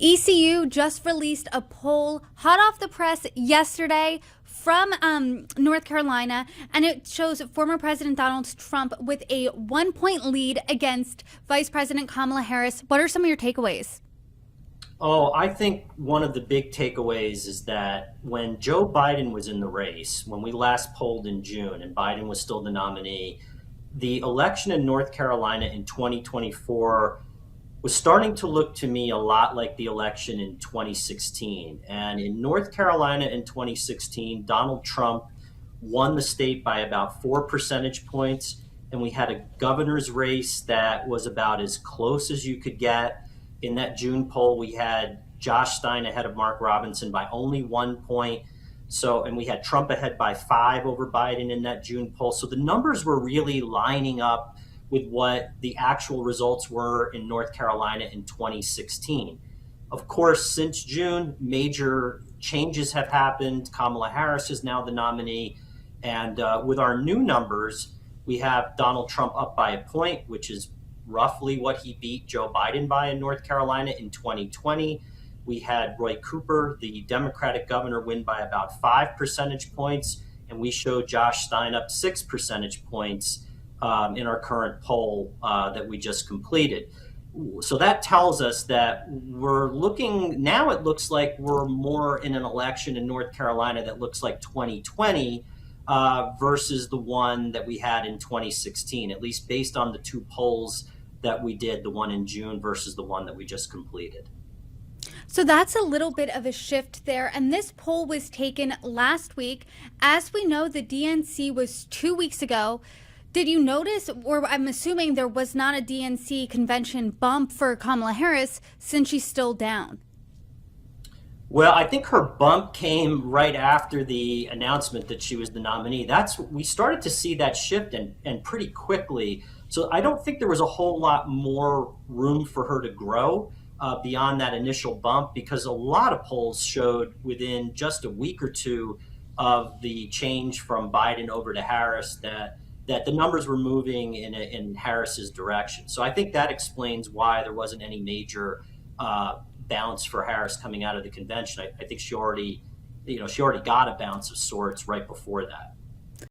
ECU just released a poll hot off the press yesterday from North Carolina, and it shows former President Donald Trump with a 1 point lead against Vice President Kamala Harris. What are some of your takeaways? Oh, I think one of the big takeaways is that when Joe Biden was in the race, when we last polled in June and Biden was still the nominee, the election in North Carolina in 2024 was starting to look to me a lot like the election in 2016. And in North Carolina in 2016, Donald Trump won the state by about 4 percentage points. And we had a governor's race that was about as close as you could get. In that June poll, we had Josh Stein ahead of Mark Robinson by only 1 point. So, and we had Trump ahead by 5 over Biden in that June poll. So the numbers were really lining up with what the actual results were in North Carolina in 2016. Of course, since June, major changes have happened. Kamala Harris is now the nominee. And with our new numbers, we have Donald Trump up by a point, which is roughly what he beat Joe Biden by in North Carolina in 2020. We had Roy Cooper, the Democratic governor, win by about 5 percentage points, and we showed Josh Stein up 6 percentage points in our current poll that we just completed. So that tells us that we're looking, now it looks like we're more in an election in North Carolina that looks like 2020 versus the one that we had in 2016, at least based on the two polls that we did, the one in June versus the one that we just completed. So that's a little bit of a shift there. And this poll was taken last week. As we know, the DNC was 2 weeks ago. Did you notice, or I'm assuming there was not a DNC convention bump for Kamala Harris since she's still down? Well, I think her bump came right after the announcement that she was the nominee. We started to see that shift and pretty quickly. So I don't think there was a whole lot more room for her to grow beyond that initial bump, because a lot of polls showed within just a week or two of the change from Biden over to Harris that the numbers were moving in Harris's direction. So I think that explains why there wasn't any major bounce for Harris coming out of the convention. I think she already got a bounce of sorts right before that.